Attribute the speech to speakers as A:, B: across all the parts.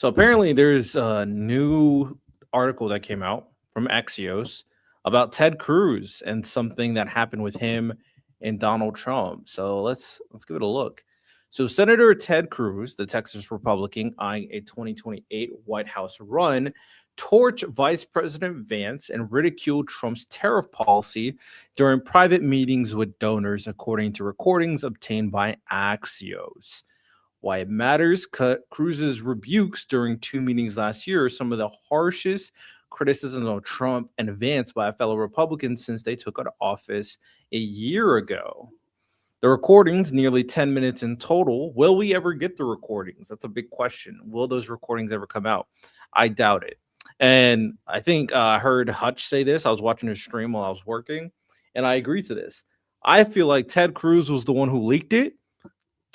A: So apparently, there's a new article that came out from Axios about Ted Cruz and something that happened with him and Donald Trump. So let's give it a look. So Senator Ted Cruz, the Texas Republican, eyeing a 2028 White House run, torched Vice President Vance and ridiculed Trump's tariff policy during private meetings with donors, according to recordings obtained by Axios. Why it matters, Cruz's rebukes during two meetings last year are some of the harshest criticisms of Trump and Vance by fellow Republicans since they took out of office a year ago. The recordings, nearly 10 minutes in total. Will we ever get the recordings? That's a big question. Will those recordings ever come out? I doubt it. And I think I heard Hutch say this. I was watching his stream while I was working, and I agree to this. I feel like Ted Cruz was the one who leaked it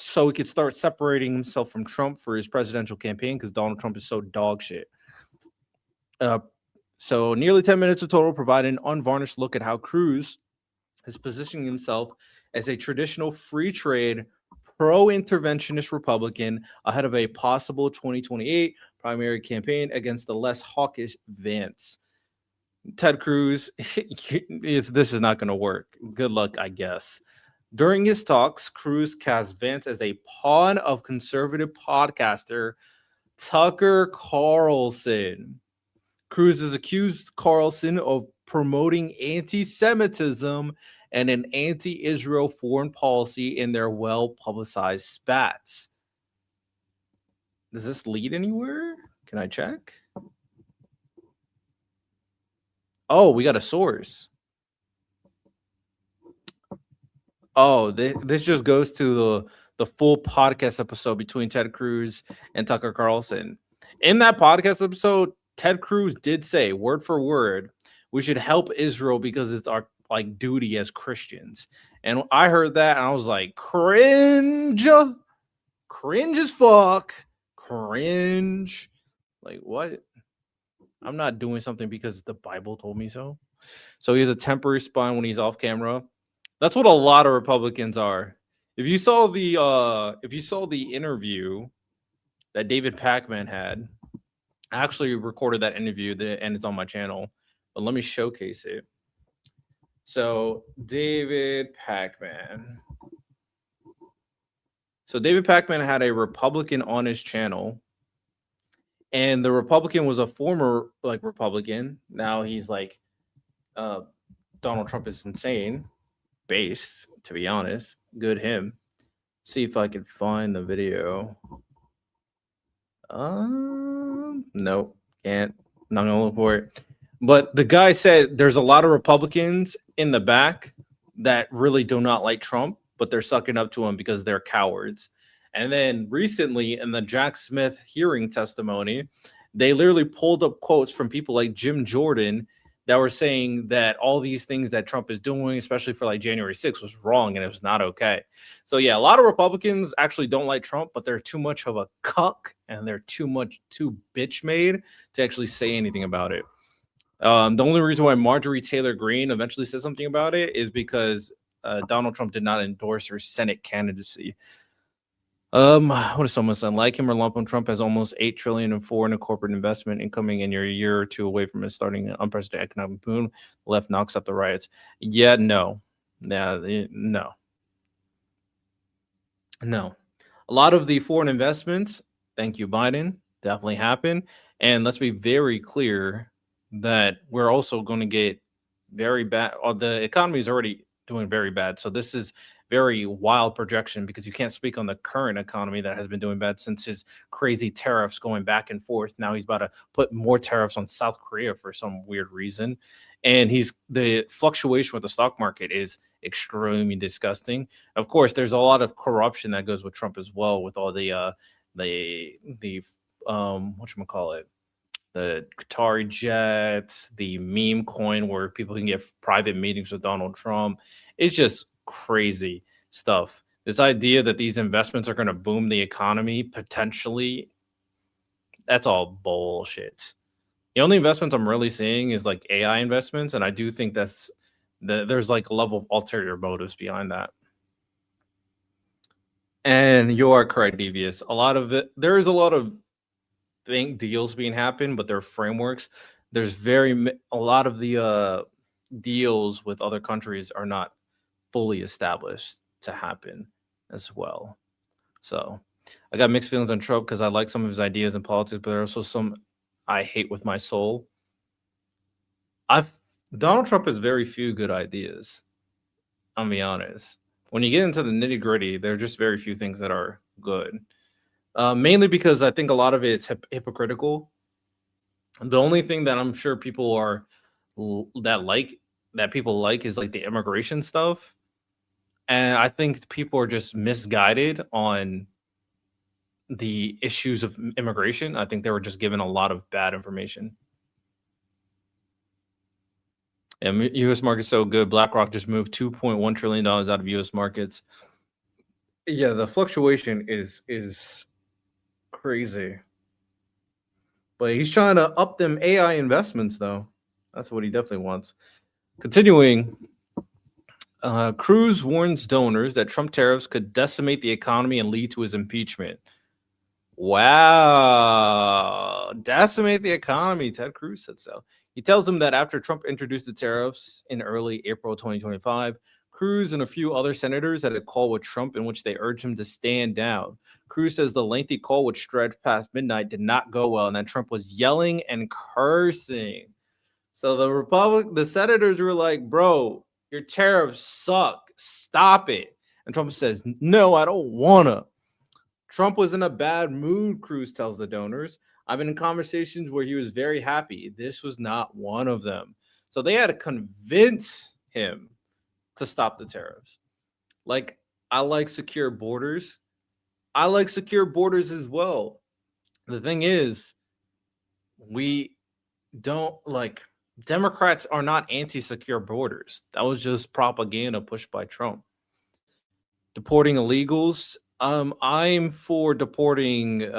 A: so he could start separating himself from Trump for his presidential campaign because Donald Trump is so dog shit. So nearly 10 minutes of total provide an unvarnished look at how Cruz is positioning himself as a traditional free trade, pro-interventionist Republican ahead of a possible 2028 primary campaign against the less hawkish Vance. Ted Cruz, this is not going to work. Good luck, I guess. During his talks, Cruz cast Vance as a pawn of conservative podcaster Tucker Carlson. Cruz has accused Carlson of promoting anti-Semitism and an anti-Israel foreign policy in their well-publicized spats. Does this lead anywhere? Can I check? Oh, we got a source. Oh, this just goes to the full podcast episode between Ted Cruz and Tucker Carlson. In that podcast episode, Ted Cruz did say, word for word, we should help Israel because it's our duty as Christians. And I heard that and I was like, cringe as fuck, cringe. Like, what? I'm not doing something because the Bible told me so. So he's a temporary spine when he's off camera. That's what a lot of Republicans are. If you saw the interview that David Pacman had, I actually recorded that interview and it's on my channel, but let me showcase it. So David Pacman had a Republican on his channel, and the Republican was a former Republican. Now he's Donald Trump is insane based, to be honest. Good him. See if I can find the video. Nope, can't. Not gonna look for it. But the guy said there's a lot of Republicans in the back that really do not like Trump, but they're sucking up to him because they're cowards. And then recently in the Jack Smith hearing testimony, they literally pulled up quotes from people like Jim Jordan that were saying that all these things that Trump is doing, especially for January 6th, was wrong and it was not okay. So yeah, a lot of Republicans actually don't like Trump, but they're too much of a cuck and they're too bitch made to actually say anything about it. The only reason why Marjorie Taylor Greene eventually said something about it is because Donald Trump did not endorse her Senate candidacy. What is someone saying? Like him or lump him, Trump has almost $8 trillion in foreign and corporate investment incoming, and you're a year or two away from it starting an unprecedented economic boom. The left knocks up the riots. Yeah, no. No. A lot of the foreign investments, thank you, Biden, definitely happen. And let's be very clear that we're also going to get very bad. The economy is already doing very bad. So this is very wild projection because you can't speak on the current economy that has been doing bad since his crazy tariffs going back and forth. Now he's about to put more tariffs on South Korea for some weird reason. And the fluctuation with the stock market is extremely disgusting. Of course, there's a lot of corruption that goes with Trump as well, with all the whatchamacallit, the Qatari jets, the meme coin where people can get private meetings with Donald Trump. It's just crazy stuff. This idea that these investments are going to boom the economy potentially, that's all bullshit. The only investments I'm really seeing is AI investments, and I do think there's a level of ulterior motives behind that. And you are correct, Devious. There is a lot of think deals being happen, but they're frameworks. There's a lot of the deals with other countries are not fully established to happen as well. So I got mixed feelings on Trump because I like some of his ideas in politics, but there are also some I hate with my soul. I've Donald Trump has very few good ideas. I'll be honest. When you get into the nitty gritty, there are just very few things that are good. Mainly because I think a lot of it's hypocritical. The only thing that I'm sure people are that people like is like the immigration stuff, and I think people are just misguided on the issues of immigration. I think they were just given a lot of bad information. And U.S. market's so good. BlackRock just moved $2.1 trillion out of U.S. markets. Yeah, the fluctuation is crazy. But he's trying to up them AI investments, though. That's what he definitely wants. Continuing, Cruz warns donors that Trump tariffs could decimate the economy and lead to his impeachment. Wow. Decimate the economy. Ted Cruz said so. He tells them that after Trump introduced the tariffs in early April 2025, Cruz and a few other senators had a call with Trump in which they urged him to stand down. Cruz says the lengthy call, which stretched past midnight, did not go well, and that Trump was yelling and cursing. So the senators were like, bro, your tariffs suck. Stop it. And Trump says, no, I don't wanna. Trump was in a bad mood, Cruz tells the donors. I've been in conversations where he was very happy. This was not one of them. So they had to convince him to stop the tariffs. Like, I like secure borders. I like secure borders as well. The thing is, we don't like Democrats are not anti-secure borders. That was just propaganda pushed by Trump. Deporting illegals. I'm for deporting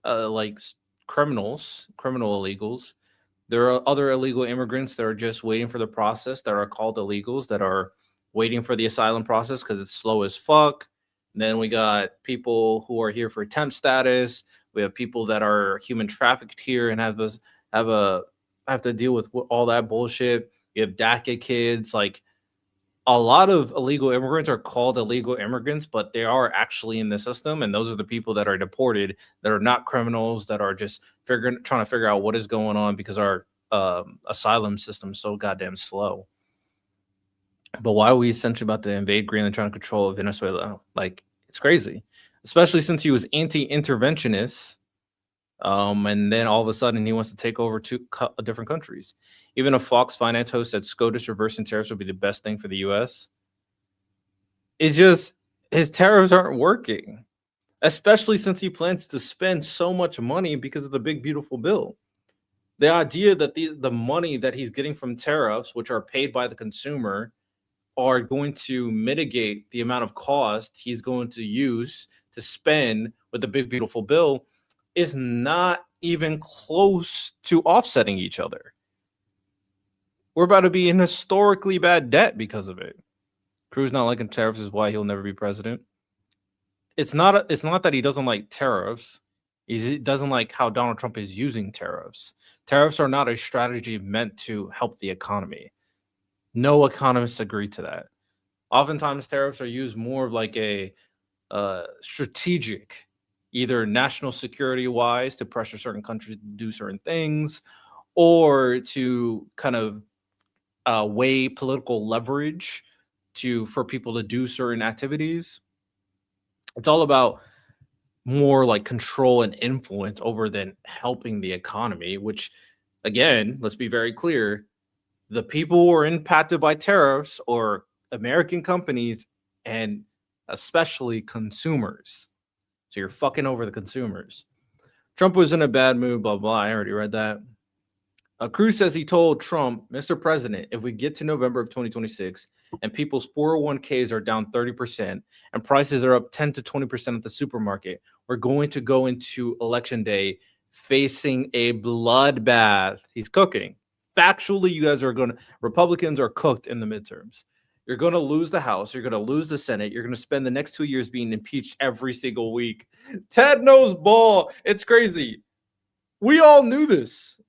A: like criminal illegals. There are other illegal immigrants that are just waiting for the process that are called illegals that are waiting for the asylum process because it's slow as fuck. And then we got people who are here for temp status. We have people that are human trafficked here and have to deal with all that bullshit. You have DACA kids. Like, a lot of illegal immigrants are called illegal immigrants, but they are actually in the system, and those are the people that are deported, that are not criminals, that are just trying to figure out what is going on because our asylum system is so goddamn slow. But why are we essentially about to invade Greenland, trying to control Venezuela? Like, it's crazy, especially since he was anti-interventionist. And then all of a sudden he wants to take over two different countries. Even a Fox Finance host said SCOTUS reversing tariffs would be the best thing for the U.S. His tariffs aren't working, especially since he plans to spend so much money because of the big, beautiful bill. The idea that the money that he's getting from tariffs, which are paid by the consumer, are going to mitigate the amount of cost he's going to use to spend with the big, beautiful bill is not even close to offsetting each other. We're about to be in historically bad debt because of it. Cruz not liking tariffs is why he'll never be president. It's not that he doesn't like tariffs. He doesn't like how Donald Trump is using tariffs. Tariffs are not a strategy meant to help the economy. No economists agree to that. Oftentimes, tariffs are used more like a strategic, either national security wise to pressure certain countries to do certain things, or to kind of weigh political leverage for people to do certain activities. It's all about more like control and influence over than helping the economy, which, again, let's be very clear, the people who are impacted by tariffs are American companies and especially consumers. So you're fucking over the consumers. Trump was in a bad mood, blah, blah. I already read that. Cruz says he told Trump, Mr. President, if we get to November of 2026 and people's 401ks are down 30% and prices are up 10 to 20% at the supermarket, we're going to go into election day facing a bloodbath. He's cooking. Factually, Republicans are cooked in the midterms. You're going to lose the House. You're going to lose the Senate. You're going to spend the next 2 years being impeached every single week. Ted knows ball. It's crazy. We all knew this.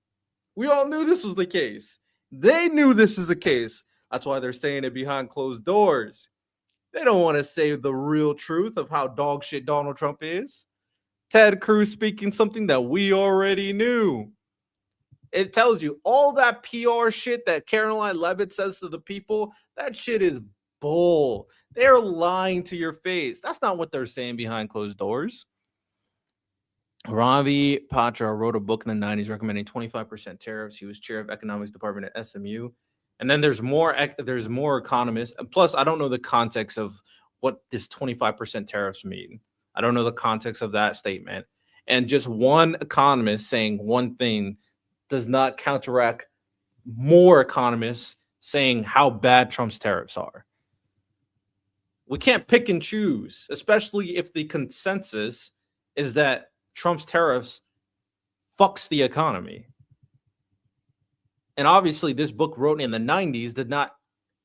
A: We all knew this was the case. They knew this is the case. That's why they're saying it behind closed doors. They don't want to say the real truth of how dog shit Donald Trump is. Ted Cruz speaking something that we already knew. It tells you all that PR shit that Caroline Levitt says to the people, that shit is bull. They're lying to your face. That's not what they're saying behind closed doors. Ravi Patra wrote a book in the 90s recommending 25% tariffs. He was chair of economics department at SMU. And then there's more economists. And plus, I don't know the context of what this 25% tariffs mean. I don't know the context of that statement. And just one economist saying one thing does not counteract more economists saying how bad Trump's tariffs are. We can't pick and choose, especially if the consensus is that Trump's tariffs fucks the economy. And obviously, this book wrote in the 90s did not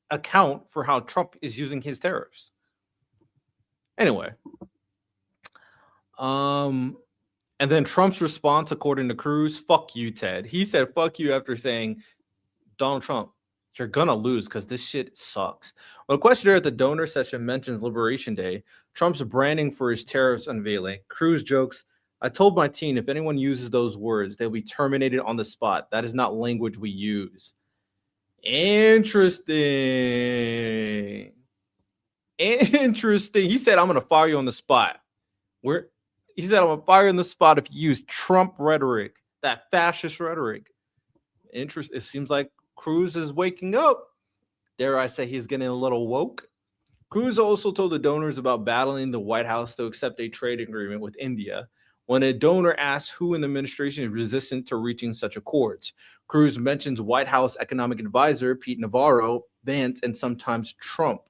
A: account for how Trump is using his tariffs. Anyway. And then Trump's response, according to Cruz, fuck you, Ted. He said, fuck you after saying, Donald Trump, you're going to lose because this shit sucks. Well, a questionnaire at the donor session mentions Liberation Day, Trump's branding for his tariffs unveiling. Cruz jokes, I told my team if anyone uses those words, they'll be terminated on the spot. That is not language we use. Interesting. He said, I'm going to fire you on the spot. He said, I'm going to fire you on the spot if you use Trump rhetoric, that fascist rhetoric. It seems like Cruz is waking up. Dare I say he's getting a little woke. Cruz also told the donors about battling the White House to accept a trade agreement with India. When a donor asks who in the administration is resistant to reaching such accords, Cruz mentions White House economic advisor Pete Navarro, Vance, and sometimes Trump.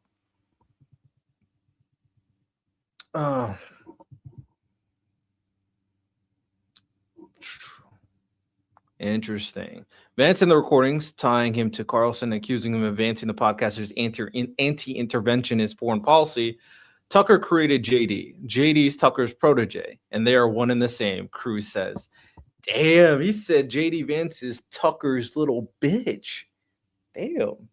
A: Interesting. Vance in the recordings tying him to Carlson, accusing him of advancing the podcaster's anti-interventionist foreign policy. Tucker created JD. JD's Tucker's protege, and they are one and the same, Cruz says. Damn, he said JD Vance is Tucker's little bitch. Damn.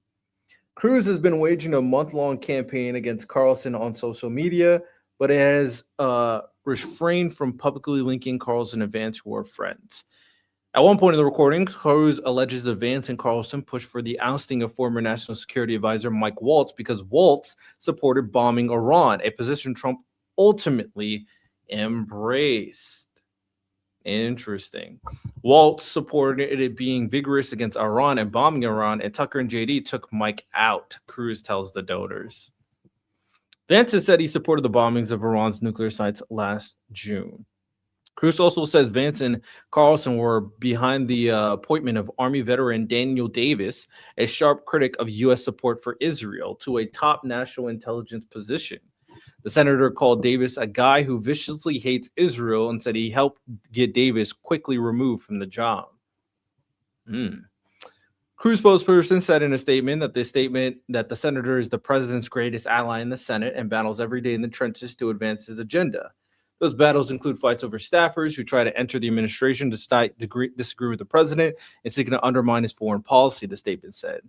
A: Cruz has been waging a month-long campaign against Carlson on social media, but it has refrained from publicly linking Carlson and Vance, who are friends. At one point in the recording, Cruz alleges that Vance and Carlson pushed for the ousting of former National Security Advisor Mike Waltz because Waltz supported bombing Iran, a position Trump ultimately embraced. Interesting. Waltz supported it being vigorous against Iran and bombing Iran, and Tucker and JD took Mike out, Cruz tells the donors. Vance has said he supported the bombings of Iran's nuclear sites last June. Cruz also says Vance and Carlson were behind the appointment of Army veteran Daniel Davis, a sharp critic of U.S. support for Israel, to a top national intelligence position. The senator called Davis a guy who viciously hates Israel and said he helped get Davis quickly removed from the job. Cruz spokesperson said in a statement that the senator is the president's greatest ally in the Senate and battles every day in the trenches to advance his agenda. Those battles include fights over staffers who try to enter the administration despite disagree with the president and seeking to undermine his foreign policy, the statement said.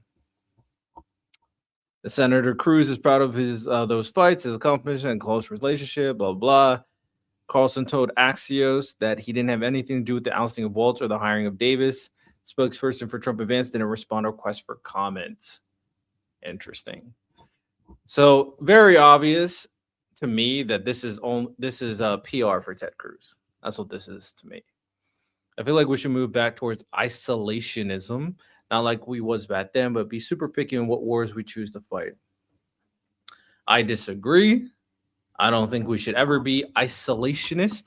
A: The Senator Cruz is proud of his those fights, his accomplishment, and close relationship, blah, blah. Carlson told Axios that he didn't have anything to do with the ousting of Waltz or the hiring of Davis. Spokesperson for Trump Advance didn't respond to requests for comments. Interesting. So very obvious to me that this is a PR for Ted Cruz. That's what this is to me. I feel like we should move back towards isolationism, not like we was back then, but be super picky on what wars we choose to fight. I disagree. I don't think we should ever be isolationist.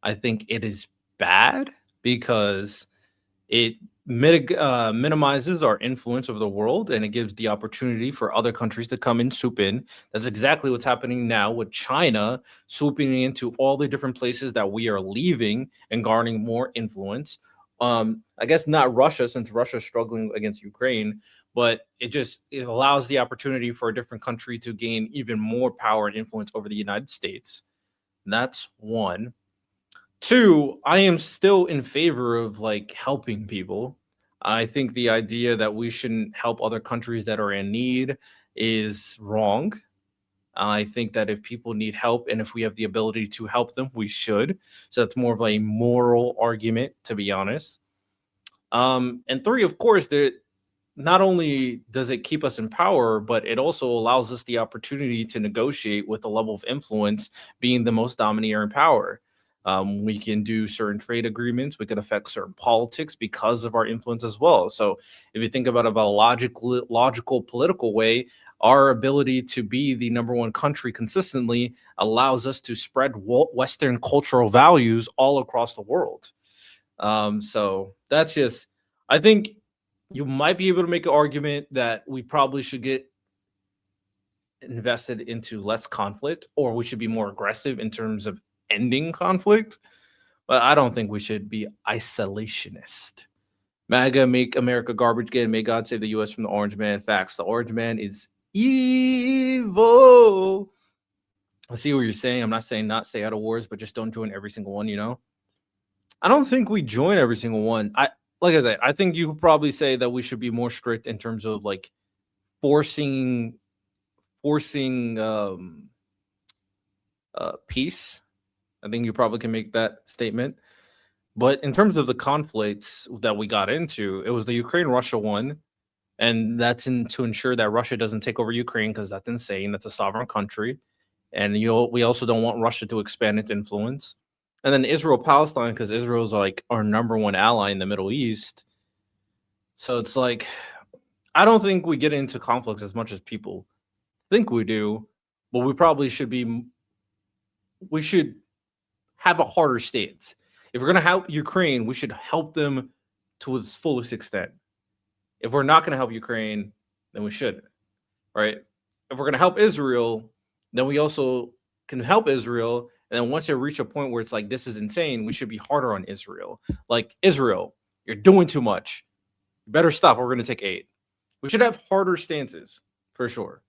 A: I think it is bad because it minimizes our influence over the world, and it gives the opportunity for other countries to come and swoop in. That's exactly what's happening now with China swooping into all the different places that we are leaving and garnering more influence. I guess not Russia, since Russia's struggling against Ukraine, but it allows the opportunity for a different country to gain even more power and influence over the United States. That's one. Two, I am still in favor of like helping people. I think the idea that we shouldn't help other countries that are in need is wrong. I think that if people need help and if we have the ability to help them, we should. So that's more of a moral argument, to be honest. And three, of course, that not only does it keep us in power, but it also allows us the opportunity to negotiate with the level of influence being the most domineering power. We can do certain trade agreements. We can affect certain politics because of our influence as well. So, if you think about it about a logical political way, our ability to be the number one country consistently allows us to spread Western cultural values all across the world. So that's just, I think you might be able to make an argument that we probably should get invested into less conflict, or we should be more aggressive in terms of ending conflict. But I don't think we should be isolationist. MAGA, make America garbage again. May God save the US from the Orange Man. Facts. The Orange Man is evil. I see what you're saying. I'm not saying not stay out of wars, but just don't join every single one, you know? I don't think we join every single one. Like I said, I think you could probably say that we should be more strict in terms of like forcing peace. I think you probably can make that statement. But in terms of the conflicts that we got into, it was the Ukraine-Russia one, and that's to ensure that Russia doesn't take over Ukraine because that's insane. That's a sovereign country, and we also don't want Russia to expand its influence. And then Israel-Palestine, because Israel's like our number one ally in the Middle East. So it's like, I don't think we get into conflicts as much as people think we do, but we should have a harder stance. If we're going to help Ukraine, we should help them to its fullest extent. If we're not going to help Ukraine, then we shouldn't, right? If we're going to help Israel, then we also can help Israel. And then once they reach a point where it's like, this is insane, we should be harder on Israel. Like, Israel, you're doing too much. You better stop, or we're going to take aid. We should have harder stances, for sure.